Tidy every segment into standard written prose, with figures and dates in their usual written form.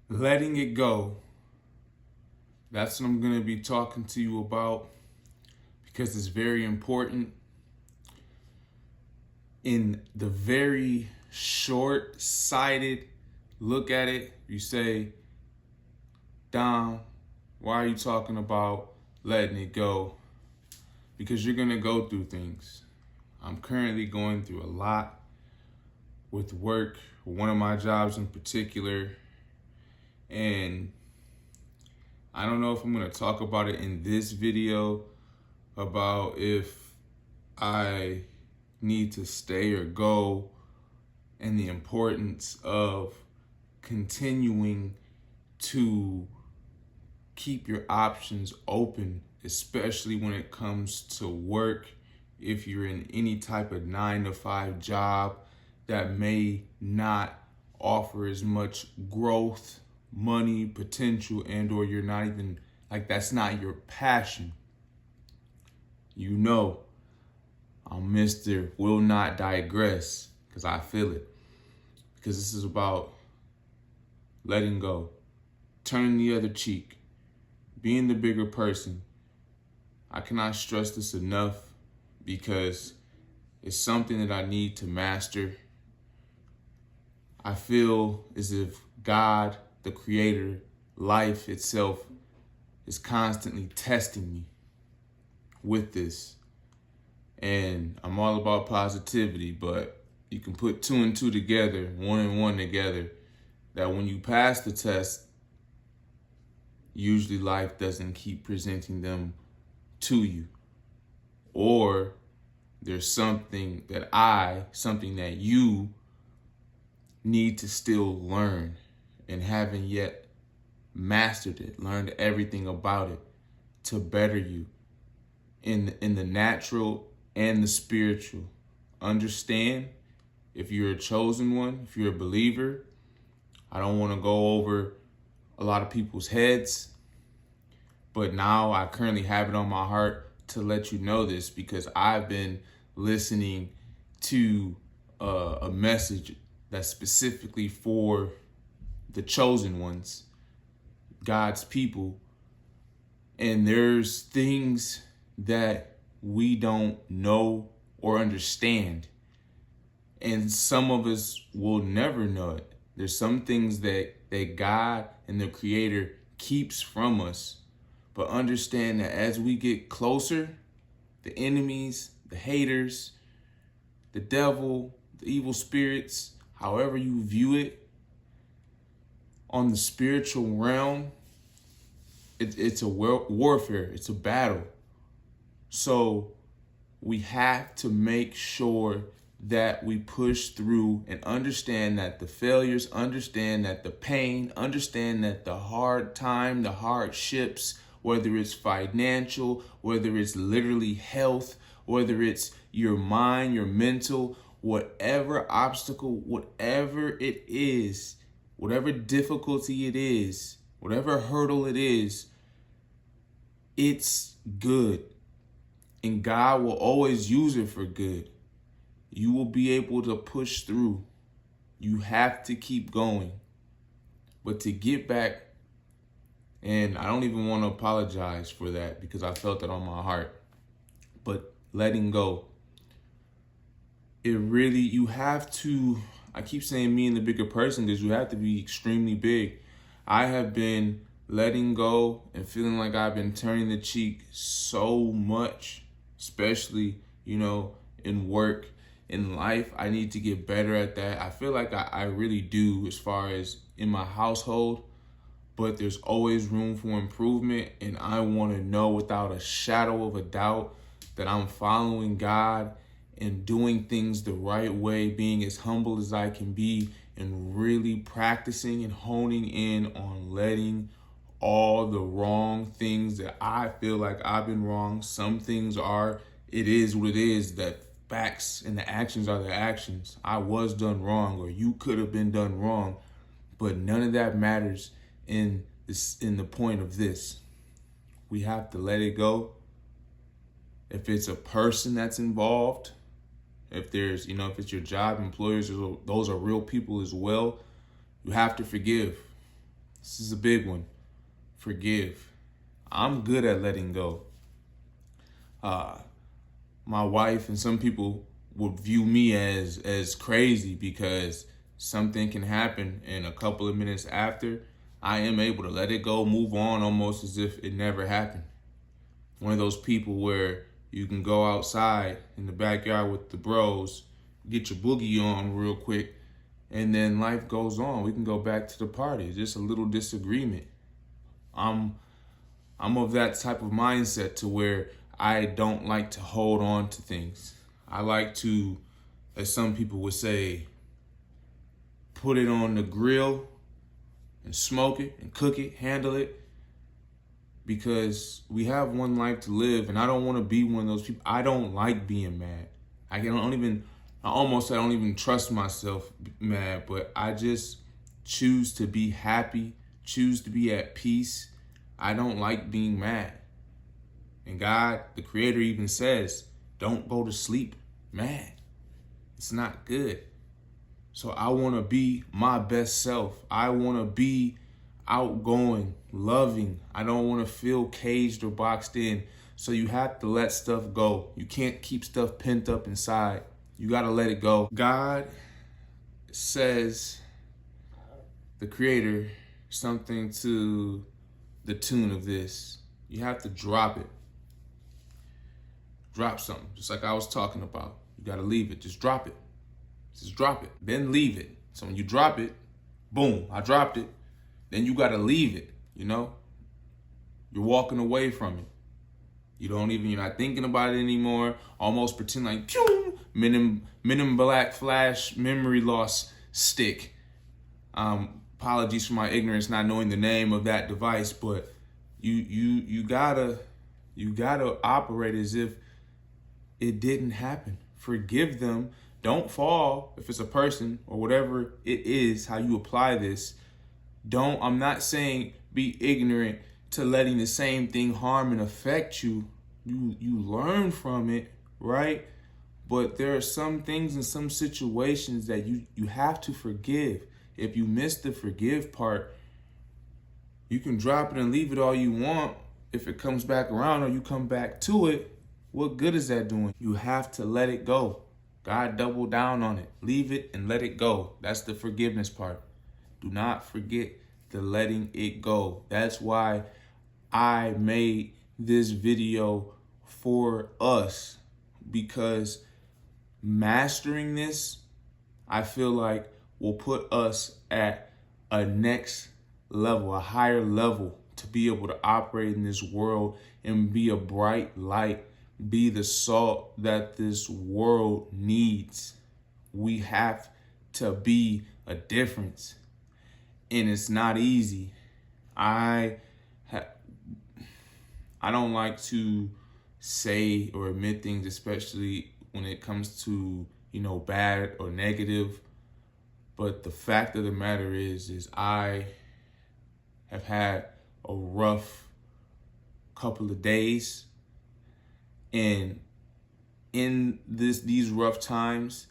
letting it go. That's what I'm going to be talking to you about because it's very important. In the very short-sighted look at it, you say, Dom, why are you talking about letting it go? Because you're going to go through things. I'm currently going through a lot with work, one of my jobs in particular, and I don't know if I'm going to talk about it in this video about if I need to stay or go and the importance of continuing to keep your options open, especially when it comes to work. If you're in any type of 9-to-5 job that may not offer as much growth, money, potential, and or you're not even, like, that's not your passion. You know, I'm Mr. Will Not Digress because I feel it. Because this is about letting go, turning the other cheek, being the bigger person. I cannot stress this enough because it's something that I need to master. I feel as if God, the creator, life itself, is constantly testing me with this. And I'm all about positivity, but you can put 2 and 2 together, 1 and 1 together, that when you pass the test, usually life doesn't keep presenting them to you. Or there's something that you need to still learn and haven't yet mastered it, learned everything about it to better you in the natural and the spiritual. Understand, if you're a chosen one, if you're a believer, I don't want to go over a lot of people's heads, but now I currently have it on my heart to let you know this because I've been listening to a message that's specifically for the chosen ones, God's people. And there's things that we don't know or understand. And some of us will never know it. There's some things that God and the Creator keeps from us. But understand that as we get closer, the enemies, the haters, the devil, the evil spirits, however you view it, on the spiritual realm, it's a warfare, it's a battle. So we have to make sure that we push through and understand that the failures, understand that the pain, understand that the hard time, the hardships, whether it's financial, whether it's literally health, whether it's your mind, your mental, whatever obstacle, whatever it is, whatever difficulty it is, whatever hurdle it is, it's good. And God will always use it for good. You will be able to push through. You have to keep going. But to get back, and I don't even want to apologize for that because I felt it on my heart, but letting go, you have to, I keep saying me and the bigger person because you have to be extremely big. I have been letting go and feeling like I've been turning the cheek so much, especially, in work, in life. I need to get better at that. I feel like I really do as far as in my household, but there's always room for improvement. And I want to know without a shadow of a doubt that I'm following God and doing things the right way, being as humble as I can be, and really practicing and honing in on letting all the wrong things that I feel like I've been wrong. Some things it is what it is, that facts and the actions are the actions. I was done wrong, or you could have been done wrong, but none of that matters in the point of this. We have to let it go. If it's a person that's involved, if it's your job, employers, those are real people as well. You have to forgive. This is a big one. Forgive. I'm good at letting go. My wife and some people would view me as crazy because something can happen and a couple of minutes after, I am able to let it go, move on almost as if it never happened. One of those people where you can go outside in the backyard with the bros, get your boogie on real quick, and then life goes on. We can go back to the party. It's just a little disagreement. I'm of that type of mindset to where I don't like to hold on to things. I like to, as some people would say, put it on the grill and smoke it and cook it, handle it, because we have one life to live, and I don't want to be one of those people. I don't like being mad. I don't even trust myself mad, but I just choose to be happy, choose to be at peace. I don't like being mad. And God, the Creator, even says, don't go to sleep mad. It's not good. So I want to be my best self. I want to be outgoing, loving. I don't want to feel caged or boxed in. So you have to let stuff go. You can't keep stuff pent up inside. You got to let it go. God says, the Creator, something to the tune of this. You have to drop it. Drop something, just like I was talking about. You got to leave it. Just drop it. Just drop it. Then leave it. So when you drop it, boom, I dropped it. Then you got to leave it, you know? You're walking away from it. You're not thinking about it anymore. Almost pretend like, pew, Men in Black Flash memory loss stick. Apologies for my ignorance, not knowing the name of that device, but you gotta operate as if it didn't happen. Forgive them. Don't fall if it's a person or whatever it is, how you apply this. I'm not saying be ignorant to letting the same thing harm and affect you. You learn from it, right? But there are some things in some situations that you have to forgive. If you miss the forgive part, you can drop it and leave it all you want. If it comes back around or you come back to it, what good is that doing? You have to let it go. God doubled down on it. Leave it and let it go. That's the forgiveness part. Do not forget the letting it go. That's why I made this video for us, because mastering this, I feel like, will put us at a next level, a higher level, to be able to operate in this world and be a bright light, be the salt that this world needs. We have to be a difference, and it's not easy. I don't like to say or admit things, especially when it comes to, bad or negative. But the fact of the matter is I have had a rough couple of days. And in these rough times,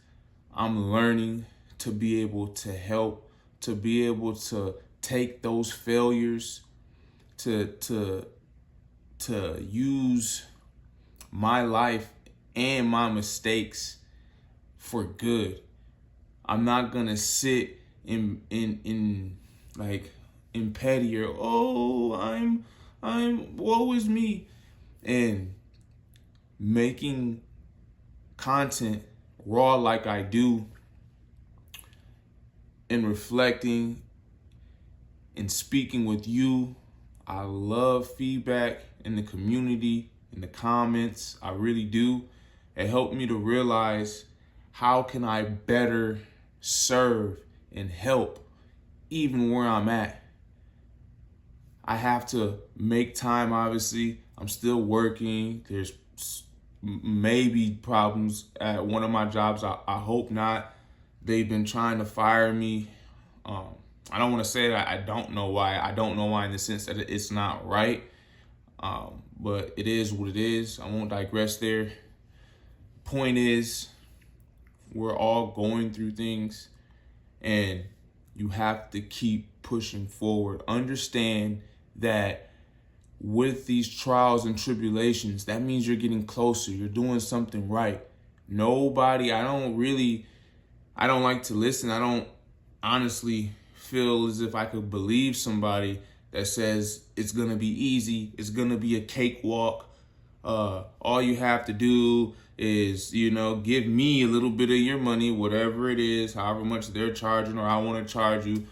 I'm learning to be able to help, to be able to take those failures, to use my life and my mistakes for good. I'm not gonna sit in petty or I'm woe is me, and making content raw like I do, and reflecting and speaking with you. I love feedback in the community, in the comments. I really do. It helped me to realize, how can I better serve and help even where I'm at? I have to make time, obviously. I'm still working. There's maybe problems at one of my jobs. I hope not. They've been trying to fire me. I don't want to say that I don't know why. I don't know why in the sense that it's not right. But it is what it is. I won't digress there. Point is, we're all going through things, and You have to keep pushing forward. Understand that with these trials and tribulations, that means you're getting closer. You're doing something right. I don't like to listen. I don't honestly feel as if I could believe somebody that says it's going to be easy. It's going to be a cakewalk. All you have to do is, give me a little bit of your money, whatever it is, however much they're charging, or I want to charge you.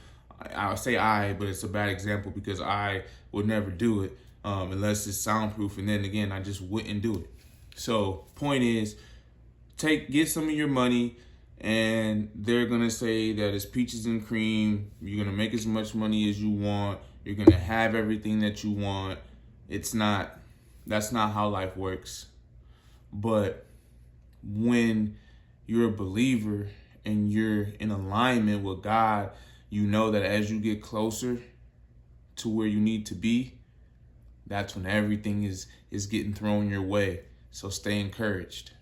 I'll say but it's a bad example because I would never do it unless it's soundproof. And then again, I just wouldn't do it. So point is, get some of your money, and they're going to say that it's peaches and cream. You're going to make as much money as you want. You're going to have everything that you want. That's not how life works. But when you're a believer and you're in alignment with God, you know that as you get closer to where you need to be, that's when everything is getting thrown your way. So stay encouraged.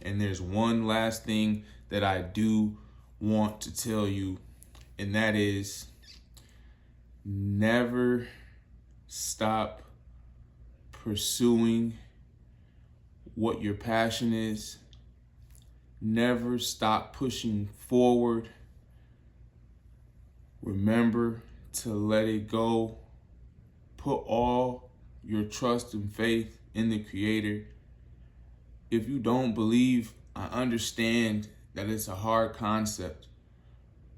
And there's one last thing that I do want to tell you, and that is never stop pursuing what your passion is. Never stop pushing forward. Remember to let it go. Put all your trust and faith in the Creator. If you don't believe, I understand that it's a hard concept,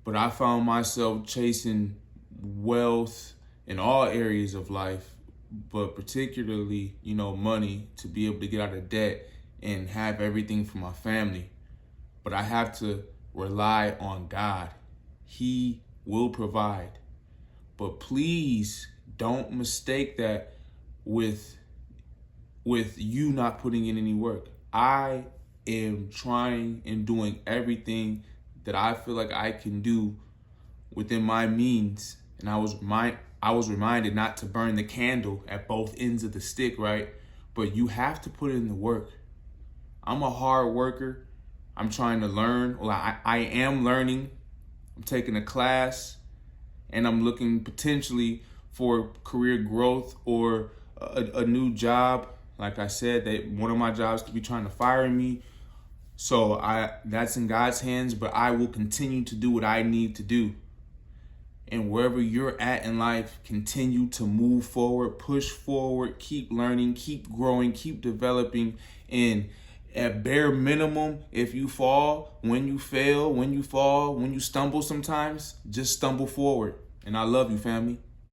but I found myself chasing wealth in all areas of life, but particularly, money, to be able to get out of debt and have everything for my family. But I have to rely on God. He will provide. But please don't mistake that with you not putting in any work. I am trying and doing everything that I feel like I can do within my means. And I was reminded not to burn the candle at both ends of the stick, right? But you have to put in the work. I'm a hard worker. I'm trying to learn. Well, I am learning. I'm taking a class, and I'm looking potentially for career growth or a new job. Like I said, that one of my jobs could be trying to fire me. So that's in God's hands, but I will continue to do what I need to do. And wherever you're at in life, continue to move forward, push forward, keep learning, keep growing, keep developing. And at bare minimum, if you fall, when you fail, when you fall, when you stumble sometimes, just stumble forward. And I love you, family.